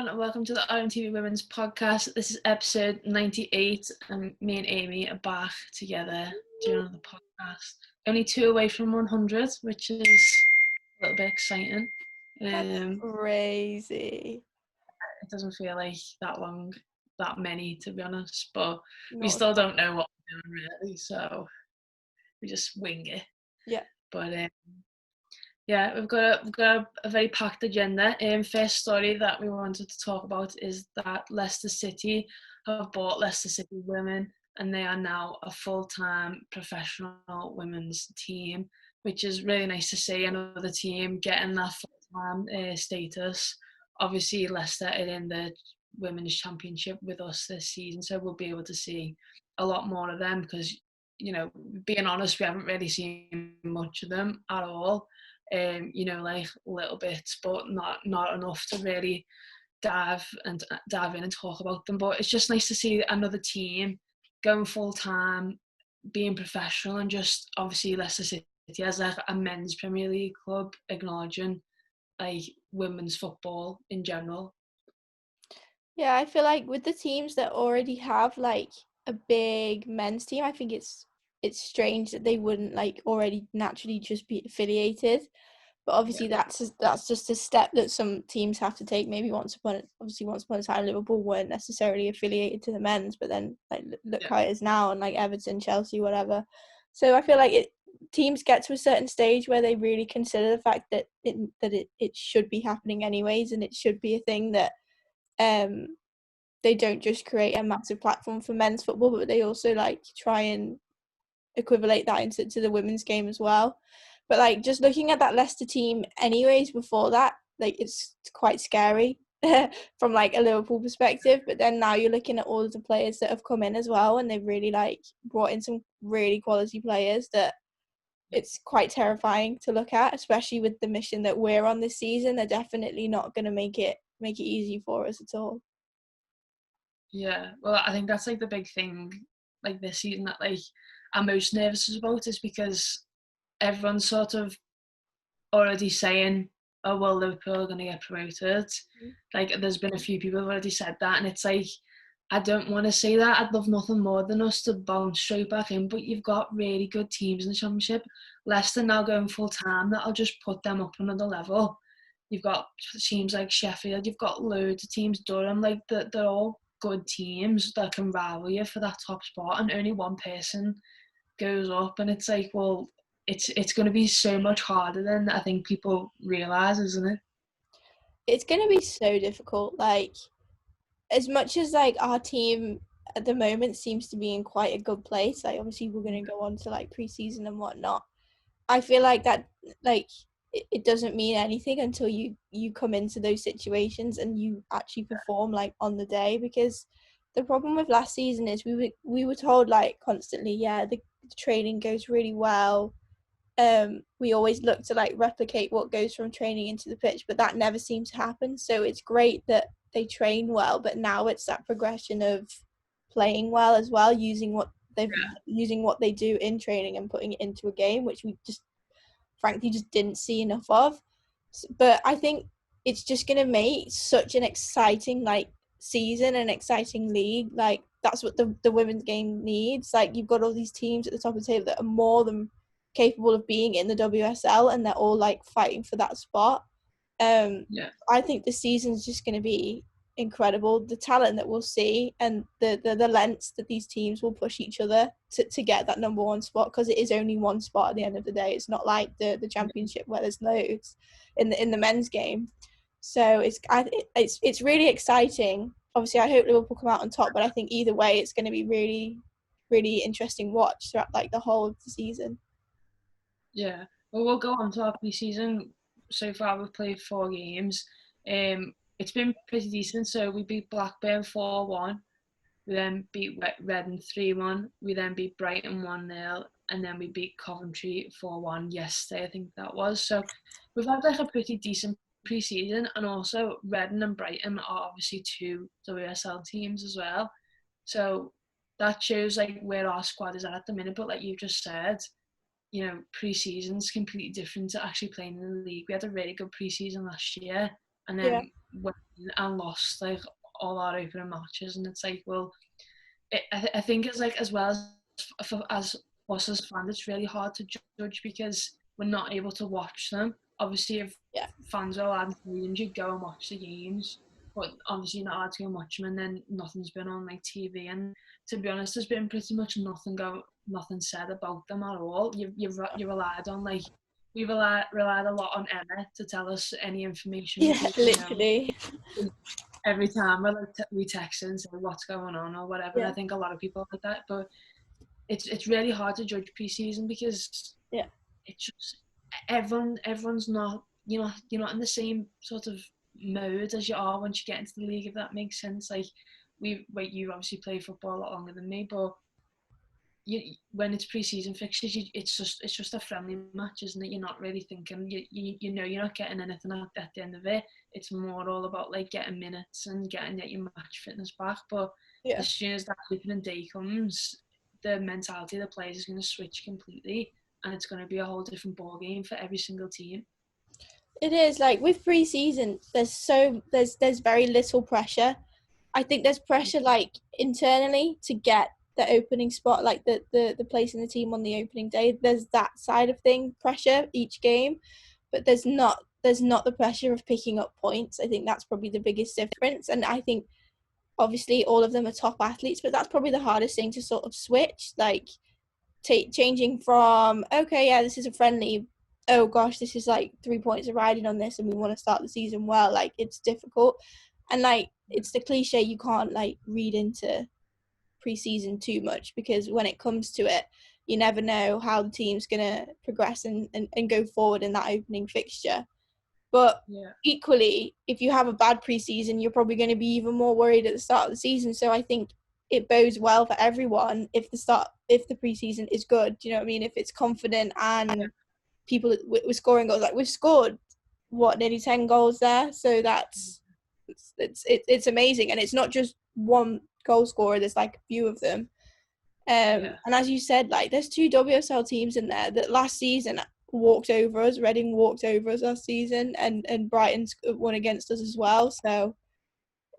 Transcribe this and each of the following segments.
everyone, and welcome to the RMTV Women's podcast. This is episode 98, and me and Amy are back together doing another podcast. Only 2 away from 100, which is a little bit exciting. That's crazy. It doesn't feel like that many, to be honest, but we Not still don't know what we're doing really, so we just wing it. Yeah. But yeah, we've got a very packed agenda. First story that we wanted to talk about is that Leicester City have bought Leicester City Women, and they are now a full-time professional women's team, which is really nice to see another team getting that full-time status. Obviously, Leicester are in the Women's Championship with us this season, so we'll be able to see a lot more of them because, you know, being honest, we haven't really seen much of them at all. Like little bits, but not enough to really dive in and talk about them. But it's just nice to see another team going full time, being professional, and just obviously Leicester City as like a men's Premier League club, acknowledging like women's football in general. Yeah, I feel like with the teams that already have like a big men's team, I think it's strange that they wouldn't like already naturally just be affiliated. But obviously that's just a step that some teams have to take. Maybe once upon a time Liverpool weren't necessarily affiliated to the men's, but then like look how it is now, and like Everton, Chelsea, whatever. So I feel like teams get to a certain stage where they really consider the fact that it should be happening anyways, and it should be a thing that they don't just create a massive platform for men's football, but they also like try and equivalate that into the women's game as well. But like just looking at that Leicester team anyways before that, like it's quite scary from like a Liverpool perspective. But then now you're looking at all of the players that have come in as well, and they've really like brought in some really quality players that it's quite terrifying to look at, especially with the mission that we're on this season. They're definitely not going to make it easy for us at all. Yeah, well, I think that's like the big thing, like this season that like I'm most nervous about is because everyone's sort of already saying, oh, well, Liverpool are going to get promoted. Like, there's been a few people who've already said that, and it's like, I don't want to say that. I'd love nothing more than us to bounce straight back in, but you've got really good teams in the Championship. Leicester now going full-time, that'll just put them up another level. You've got teams like Sheffield, you've got loads of teams, Durham, like, they're all good teams that can rival you for that top spot, and only one person goes up, and it's like, well, it's going to be so much harder than I think people realise, isn't it? It's going to be so difficult. Like, as much as like our team at the moment seems to be in quite a good place, like obviously we're going to go on to like pre-season and whatnot, I feel like that like it doesn't mean anything until you come into those situations and you actually perform like on the day. Because the problem with last season is we were told like constantly, yeah, the training goes really well, we always look to like replicate what goes from training into the pitch, but that never seems to happen. So it's great that they train well, but now it's that progression of playing well as well, using what they do in training and putting it into a game, which we just frankly just didn't see enough of. But I think it's just going to make such an exciting like season, an exciting league. Like that's what the women's game needs. Like you've got all these teams at the top of the table that are more than capable of being in the WSL, and they're all like fighting for that spot. I think the season's just going to be incredible. The talent that we'll see, and the lengths that these teams will push each other to get that number one spot, because it is only one spot at the end of the day. It's not like the Championship where there's loads in the men's game. So it's really exciting. Obviously, I hope Liverpool come out on top, but I think either way, it's going to be really, really interesting watch throughout like the whole of the season. Yeah, well, we'll go on to our pre-season. So far, we've played 4 games. It's been pretty decent. So we beat Blackburn 4-1. We then beat Reading 3-1. We then beat Brighton 1-0, and then we beat Coventry 4-1 yesterday, I think that was. So we've had like a pretty decent pre-season, and also Reading and Brighton are obviously 2 WSL teams as well. So that shows like where our squad is at the minute. But like you just said, you know, pre-season's completely different to actually playing in the league. We had a really good pre-season last year, and then when and lost like all our opening matches, and it's like, well, I think it's like, as well as us as fans, it's really hard to judge because we're not able to watch them. Obviously, if Yeah. fans are allowed games, you go and watch the games, but obviously you're not allowed to go and watch them, and then nothing's been on like TV. And to be honest, there's been pretty much nothing said about them at all. You relied on like, we relied a lot on Emma to tell us any information Yeah, because, literally. every time we text and say what's going on or whatever. And Yeah. I think a lot of people like that, but it's really hard to judge pre-season because Yeah. it's just everyone's not, you're not in the same sort of mode as you are once you get into the league, if that makes sense. Like, you obviously play football a lot longer than me, but when it's pre-season fixtures, it's just a friendly match, isn't it? You're not really thinking, you know, you're not getting anything at the end of it. It's more all about like getting minutes and getting your match fitness back. But Yeah. as soon as that opening day comes, the mentality of the players is going to switch completely, and it's going to be a whole different ball game for every single team. It is like with pre-season, there's very little pressure. I think there's pressure like internally to get the opening spot, like the place in the team on the opening day. There's that side of thing, pressure each game, but there's not the pressure of picking up points. I think that's probably the biggest difference. And I think obviously all of them are top athletes, but that's probably the hardest thing to sort of switch, like changing from, okay, yeah, this is a friendly, oh gosh, this is like 3 points are riding on this and we want to start the season well. Like, it's difficult. And like, it's the cliche, you can't like read into pre-season too much because when it comes to it, you never know how the team's going to progress and go forward in that opening fixture. But Yeah. equally, if you have a bad pre-season, you're probably going to be even more worried at the start of the season. So I think it bodes well for everyone if the pre-season is good. Do you know what I mean? If it's confident and people we're scoring goals, like we've scored nearly 10 goals there. So it's amazing, and it's not just one goal scorer. There's like a few of them. And as you said, like there's two WSL teams in there that last season walked over us. Reading walked over us last season, and Brighton won against us as well. So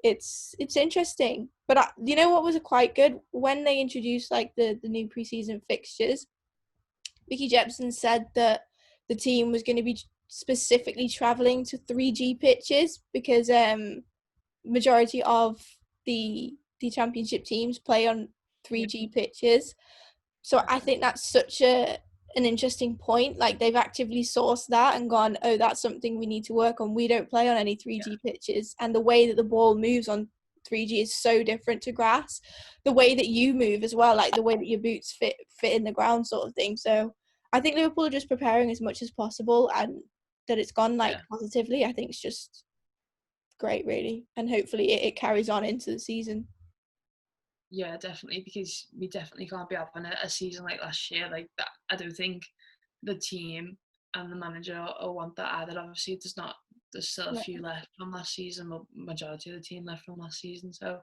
it's interesting. But you know what was quite good when they introduced like the new preseason fixtures. Vicky Jepson said that the team was going to be specifically traveling to 3G pitches because majority of the championship teams play on 3G pitches. So I think that's such an interesting point. Like, they've actively sourced that and gone, oh, that's something we need to work on. We don't play on any 3G pitches, and the way that the ball moves on 3G is so different to grass. The way that you move as well, like the way that your boots fit in the ground, sort of thing. So I think Liverpool are just preparing as much as possible, and that it's gone like positively, I think it's just great, really, and hopefully it carries on into the season. Yeah, definitely, because we definitely can't be having a season like last year like that. I don't think the team and the manager will want that either. Obviously, there's still a few left from last season, but majority of the team left from last season. So,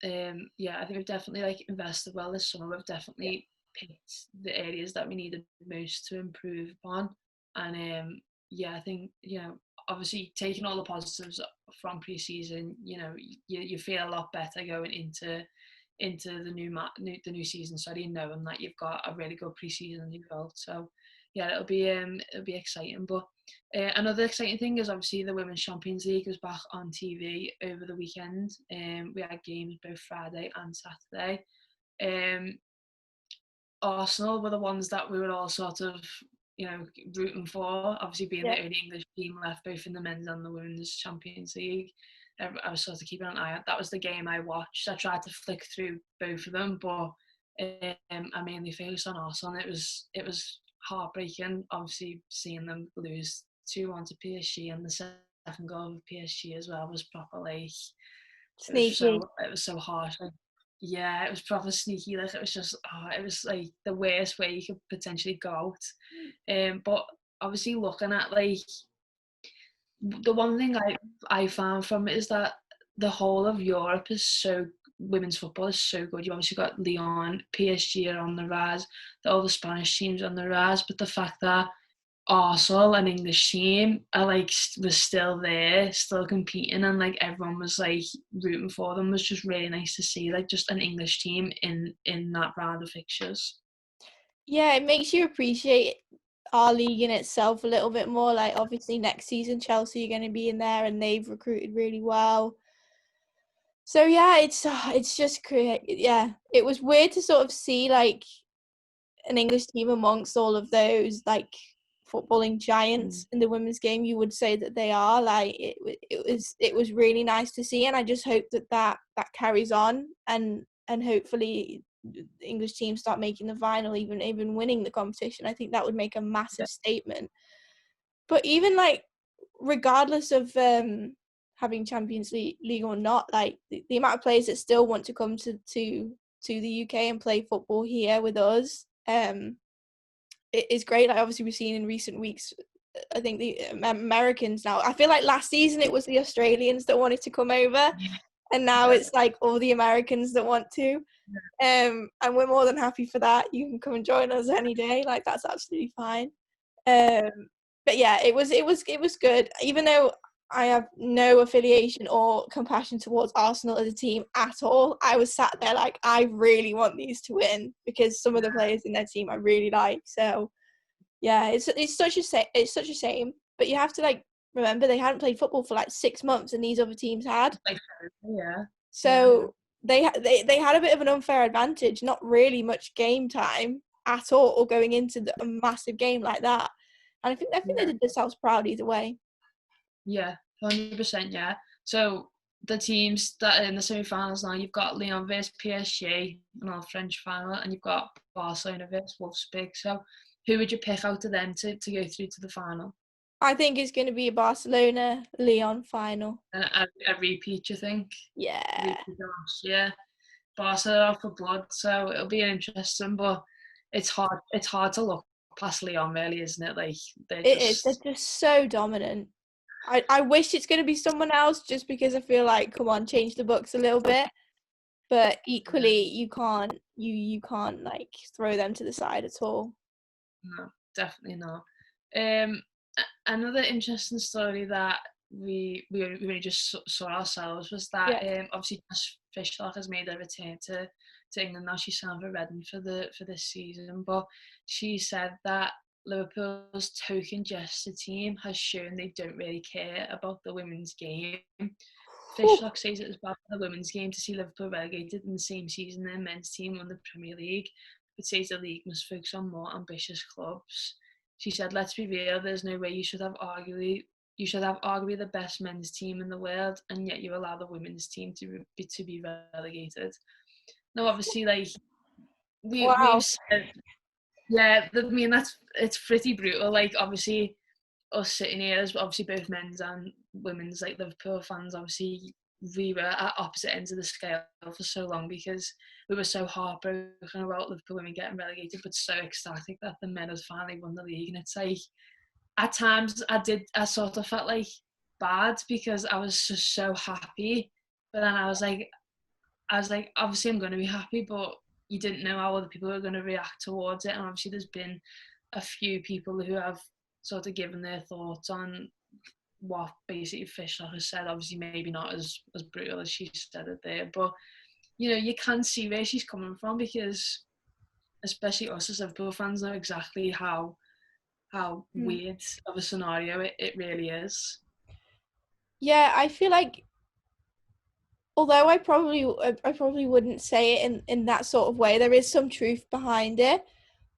I think we've definitely like invested well this summer. We've definitely picked the areas that we needed most to improve upon, and I think, obviously taking all the positives from pre-season, you feel a lot better going into the new season. Sorry, knowing that you've got a really good pre-season under your belt. So yeah, it'll be exciting. But another exciting thing is obviously the Women's Champions League was back on TV over the weekend. We had games both Friday and Saturday. Arsenal were the ones that we were all sort of, rooting for, obviously being the only English team left both in the men's and the women's Champions League. I was sort of keeping an eye on. That was the game I watched. I tried to flick through both of them, but I mainly focused on Arsenal. It was heartbreaking, obviously, seeing them lose 2-1 to PSG, and the second goal of PSG as well was proper like Sneaky. It was so harsh. Like, yeah, it was proper sneaky. Like, it was just, it was like the worst way you could potentially go out. But obviously, looking at like the one thing I found from it is that the whole of Europe is women's football is so good. You obviously got Lyon, PSG are on the rise, all the Spanish teams on the rise, but the fact that Arsenal, an English team, are like was still there, still competing, and like everyone was like rooting for them. It was just really nice to see like just an English team in that round of fixtures. Yeah, it makes you appreciate our league in itself a little bit more. Like obviously next season Chelsea are going to be in there and they've recruited really well. So yeah, it's just great. Yeah, it was weird to sort of see like an English team amongst all of those like footballing giants in the women's game. You would say that they are like it was really nice to see, and I just hope that carries on and hopefully the English teams start making the final, even winning the competition. I think that would make a massive statement. But even like regardless of having Champions League or not, like the amount of players that still want to come to the UK and play football here with us, it is great. Like obviously we've seen in recent weeks, I think the Americans now. I feel like last season it was the Australians that wanted to come over, and now it's like all the Americans that want to. And we're more than happy for that. You can come and join us any day. Like that's absolutely fine. But yeah, it was good. Even though I have no affiliation or compassion towards Arsenal as a team at all, I was sat there like I really want these to win because some of the players in their team I really like. So yeah, it's such a shame. But you have to like remember they hadn't played football for like 6 months, and these other teams had. Yeah. So they had a bit of an unfair advantage. Not really much game time at all going into a massive game like that. And I think they did themselves proud either way. Yeah, 100%. Yeah. So the teams that are in the semi-finals now, you've got Lyon versus PSG, another French final, and you've got Barcelona versus Wolfsburg. So who would you pick out of them to go through to the final? I think it's going to be a Barcelona-Lyon final. And a repeat, you think? Yeah. Repeat last year. Barca are out for blood, so it'll be interesting. But it's hard to look past Lyon, really, isn't it? Like they're They're just so dominant. I wish it's going to be someone else just because I feel like, come on, change the books a little bit. But equally, you can't like throw them to the side at all. No, definitely not. Another interesting story that we really just saw ourselves was that Yeah. obviously Jess Fishlock has made a return to England now. She's signed for Reading for this season, but she said that Liverpool's token jester team has shown they don't really care about the women's game. Fishlock says it was bad for the women's game to see Liverpool relegated in the same season their men's team won the Premier League, but says the league must focus on more ambitious clubs. She said, "Let's be real. There's no way you should have arguably the best men's team in the world, and yet you allow the women's team to be relegated." Now, obviously, like we've Wow. said, yeah, I mean it's pretty brutal. Like obviously, us sitting here as obviously both men's and women's like Liverpool fans, obviously we were at opposite ends of the scale for so long because we were so heartbroken about Liverpool women getting relegated, but so ecstatic that the men had finally won the league. And it's like at times I sort of felt like bad because I was just so happy, but then I was like obviously I'm going to be happy, but you didn't know how other people were going to react towards it. And obviously there's been a few people who have sort of given their thoughts on what basically Fishlock has said. Obviously maybe not as brutal as she said it there, but you know, you can see where she's coming from because especially us as Liverpool fans know exactly how weird of a scenario it really is. Yeah, I feel like although I probably wouldn't say it in that sort of way, there is some truth behind it.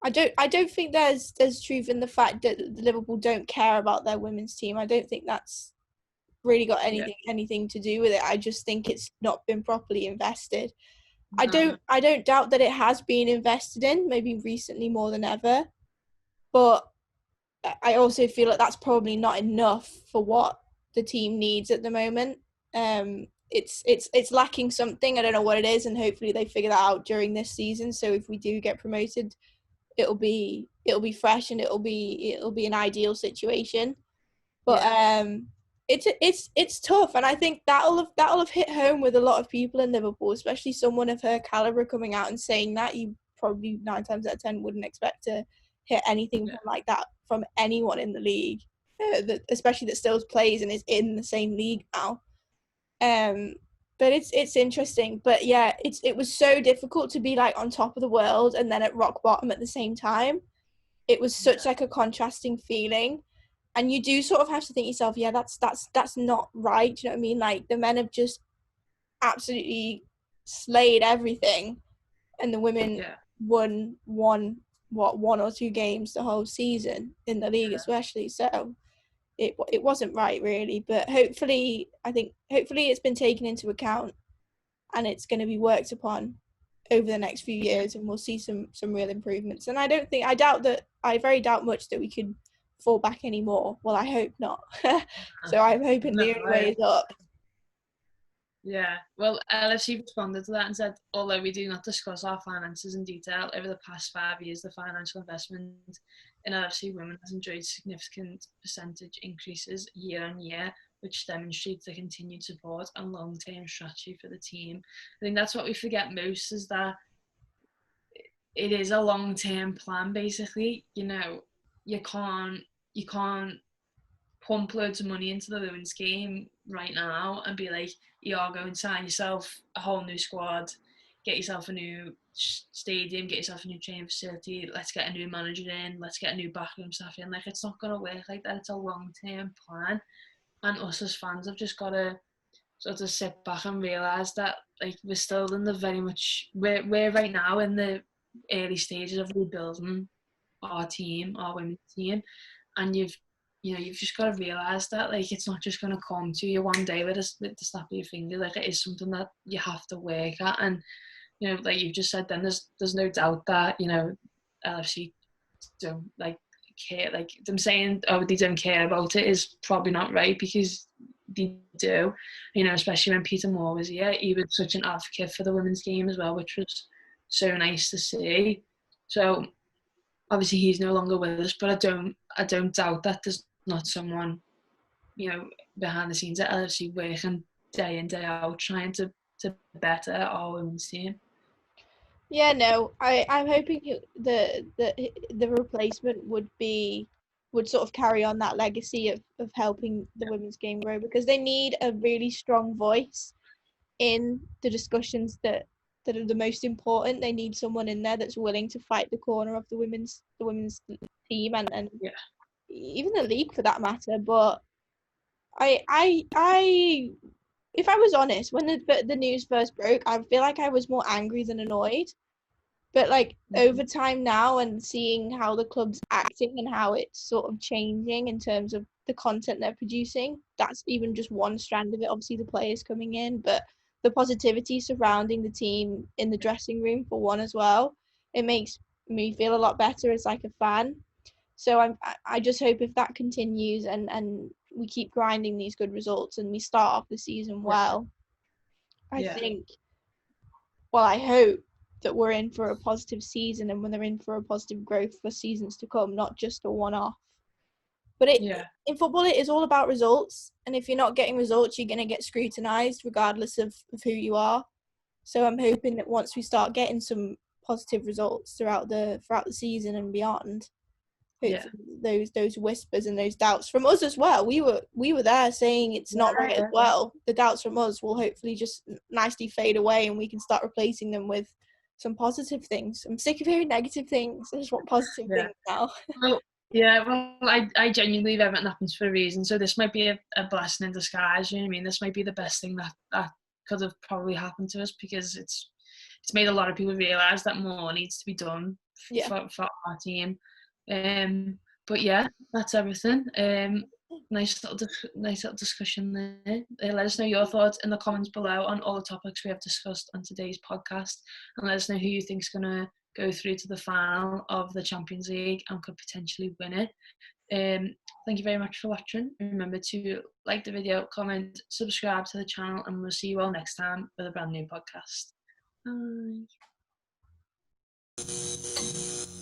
I don't think there's truth in the fact that Liverpool don't care about their women's team. I don't think that's really got anything to do with it. I just think it's not been properly invested. No. I don't doubt that it has been invested in, maybe recently more than ever. But I also feel like that's probably not enough for what the team needs at the moment. It's lacking something. I don't know what it is, and hopefully they figure that out during this season. So if we do get promoted, it'll be fresh and it'll be an ideal situation. But it's tough, and I think that'll have hit home with a lot of people in Liverpool, especially someone of her caliber coming out and saying that. You probably 9 times out of 10 wouldn't expect to hit anything like that from anyone in the league, especially that still plays and is in the same league now. But it's interesting. But yeah, it was so difficult to be like on top of the world and then at rock bottom at the same time. It was such like a contrasting feeling, and you do sort of have to think yourself, yeah, that's not right. Do you know what I mean? Like the men have just absolutely slayed everything, and the women won one or two games the whole season in the league, especially. So it wasn't right really, but hopefully it's been taken into account and it's going to be worked upon over the next few years, and we'll see some real improvements. And I very doubt much that we could fall back anymore. Well, I hope not. So I'm hoping the only way is up. Yeah, well, LFC responded to that and said, although we do not discuss our finances in detail, over the past 5 years, the financial investment in LFC Women has enjoyed significant percentage increases year on year, which demonstrates the continued support and long-term strategy for the team. I think that's what we forget most, is that it is a long-term plan, basically. You know, you can't pump loads of money into the women's game right now and be like, you are going to sign yourself a whole new squad, get yourself a new stadium, get yourself a new training facility, let's get a new manager in, let's get a new backroom staff in. Like, it's not going to work like that. It's a long-term plan, and us as fans have just got to sort of sit back and realise that, like, we're still in the we're right now in the early stages of rebuilding our women's team, and you've just got to realise that, like, it's not just going to come to you one day with the snap of your finger. Like, it is something that you have to work at, and like you've just said, then there's no doubt that LFC don't care. Like, them saying, oh, they don't care about it is probably not right, because they do. Especially when Peter Moore was here, he was such an advocate for the women's game as well, which was so nice to see. So obviously he's no longer with us, but I don't doubt that there's not someone behind the scenes at LFC working day in, day out, trying to better our women's team. Yeah, no, I'm hoping the replacement would sort of carry on that legacy of helping the women's game grow, because they need a really strong voice in the discussions that are the most important. They need someone in there that's willing to fight the corner of the women's team and even the league for that matter. But I if I was honest, when the news first broke, I feel like I was more angry than annoyed. But like over time now, and seeing how the club's acting and how it's sort of changing in terms of the content they're producing, that's even just one strand of it. Obviously the players coming in, but the positivity surrounding the team in the dressing room, for one, as well, it makes me feel a lot better as like a fan. So I just hope if that continues and we keep grinding these good results and we start off the season well, I hope that we're in for a positive season, and when they're in for a positive growth for seasons to come, not just a one-off. But in football, it is all about results, and if you're not getting results, you're going to get scrutinised regardless of who you are. So I'm hoping that once we start getting some positive results throughout the season and beyond, hopefully those whispers and those doubts from us as well. We were there saying it's not right as well. The doubts from us will hopefully just nicely fade away, and we can start replacing them with some positive things. I'm sick of hearing negative things. I just want positive things now. Well, I genuinely believe everything happens for a reason. So this might be a blessing in disguise. You know what I mean? This might be the best thing that could have probably happened to us, because it's made a lot of people realise that more needs to be done for our team. But yeah, that's everything. Nice little discussion there. Let us know your thoughts in the comments below on all the topics we have discussed on today's podcast, and let us know who you think is going to go through to the final of the Champions League and could potentially win it. Thank you very much for watching. Remember to like the video, comment, subscribe to the channel, and we'll see you all next time with a brand new podcast. Bye.